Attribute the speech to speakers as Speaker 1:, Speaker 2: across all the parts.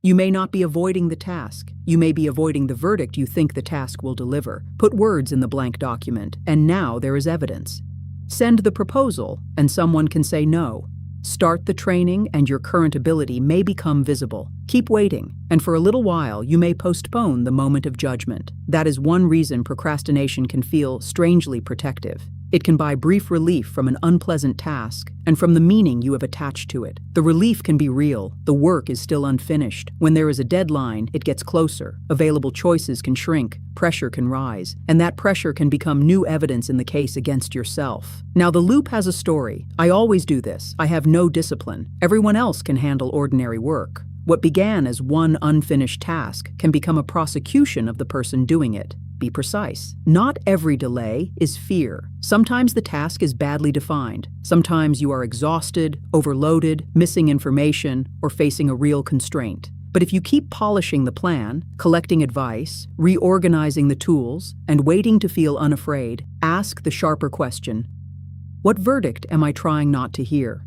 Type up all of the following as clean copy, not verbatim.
Speaker 1: You may not be avoiding the task. You may be avoiding the verdict you think the task will deliver. Put words in the blank document, and now there is evidence. Send the proposal, and someone can say no. Start the training, and your current ability may become visible. Keep waiting, and for a little while you may postpone the moment of judgment. That is one reason procrastination can feel strangely protective. It can buy brief relief from an unpleasant task and from the meaning you have attached to it. The relief can be real. The work is still unfinished. When there is a deadline, it gets closer. Available choices can shrink. Pressure can rise. And that pressure can become new evidence in the case against yourself. Now, the loop has a story. I always do this. I have no discipline. Everyone else can handle ordinary work. What began as one unfinished task can become a prosecution of the person doing it. Be precise. Not every delay is fear. Sometimes the task is badly defined. Sometimes you are exhausted, overloaded, missing information, or facing a real constraint. But if you keep polishing the plan, collecting advice, reorganizing the tools, and waiting to feel unafraid, ask the sharper question: what verdict am I trying not to hear?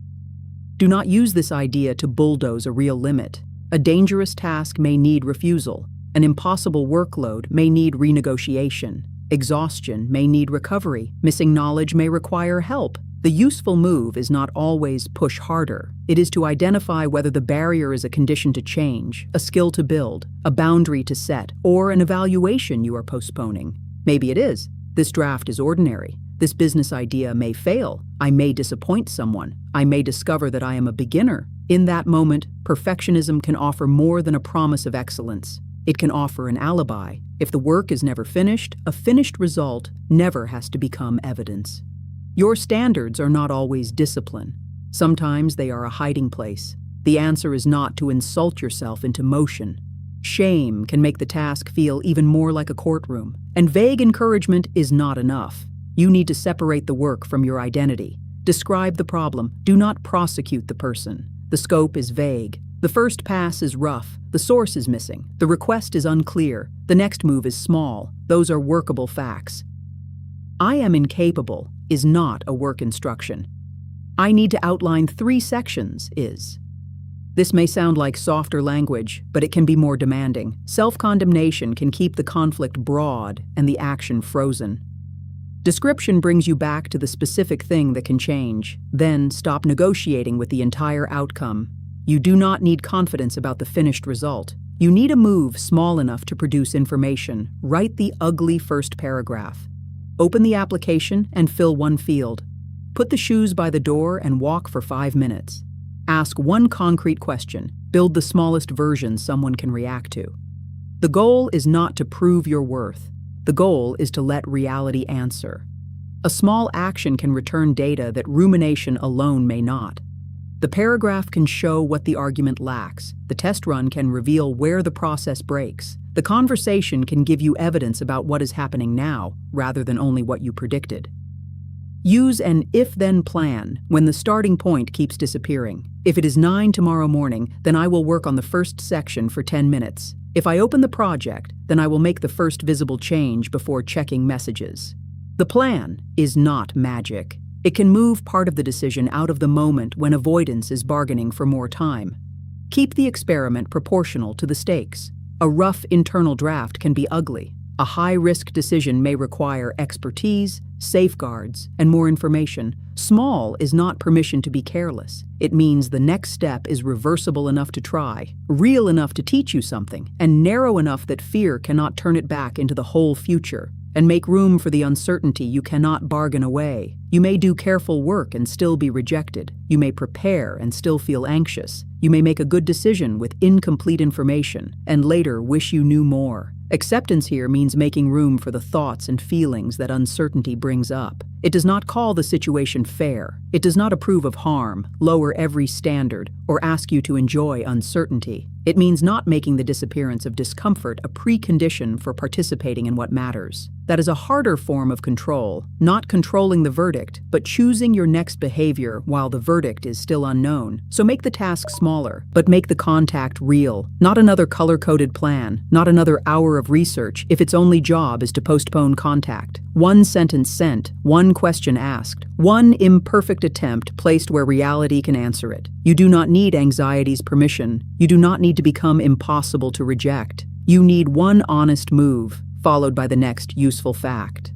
Speaker 1: Do not use this idea to bulldoze a real limit. A dangerous task may need refusal. An impossible workload may need renegotiation. Exhaustion may need recovery. Missing knowledge may require help. The useful move is not always push harder. It is to identify whether the barrier is a condition to change, a skill to build, a boundary to set, or an evaluation you are postponing. Maybe it is. This draft is ordinary. This business idea may fail. I may disappoint someone. I may discover that I am a beginner. In that moment, perfectionism can offer more than a promise of excellence. It can offer an alibi. If the work is never finished, a finished result never has to become evidence. Your standards are not always discipline. Sometimes they are a hiding place. The answer is not to insult yourself into motion. Shame can make the task feel even more like a courtroom, and vague encouragement is not enough. You need to separate the work from your identity. Describe the problem. Do not prosecute the person. The scope is vague. The first pass is rough. The source is missing. The request is unclear. The next move is small. Those are workable facts. I am incapable is not a work instruction. I need to outline 3 sections is. This may sound like softer language, but it can be more demanding. Self-condemnation can keep the conflict broad and the action frozen. Description brings you back to the specific thing that can change. Then stop negotiating with the entire outcome. You do not need confidence about the finished result. You need a move small enough to produce information. Write the ugly first paragraph. Open the application and fill one field. Put the shoes by the door and walk for 5 minutes. Ask one concrete question. Build the smallest version someone can react to. The goal is not to prove your worth. The goal is to let reality answer. A small action can return data that rumination alone may not. The paragraph can show what the argument lacks. The test run can reveal where the process breaks. The conversation can give you evidence about what is happening now, rather than only what you predicted. Use an if-then plan when the starting point keeps disappearing. If it is 9 tomorrow morning, then I will work on the first section for 10 minutes. If I open the project, then I will make the first visible change before checking messages. The plan is not magic. It can move part of the decision out of the moment when avoidance is bargaining for more time. Keep the experiment proportional to the stakes. A rough internal draft can be ugly. A high-risk decision may require expertise, safeguards, and more information. Small is not permission to be careless. It means the next step is reversible enough to try, real enough to teach you something, and narrow enough that fear cannot turn it back into the whole future. And make room for the uncertainty you cannot bargain away. You may do careful work and still be rejected. You may prepare and still feel anxious. You may make a good decision with incomplete information, and later wish you knew more. Acceptance here means making room for the thoughts and feelings that uncertainty brings up. It does not call the situation fair. It does not approve of harm, lower every standard, or ask you to enjoy uncertainty. It means not making the disappearance of discomfort a precondition for participating in what matters. That is a harder form of control, not controlling the verdict, but choosing your next behavior while the verdict is still unknown. So make the task smaller, but make the contact real. Not another color-coded plan, not another hour of research if its only job is to postpone contact. One sentence sent, one question asked, one imperfect attempt placed where reality can answer it. You do not need anxiety's permission. You do not need need to become impossible to reject. You need one honest move, followed by the next useful fact.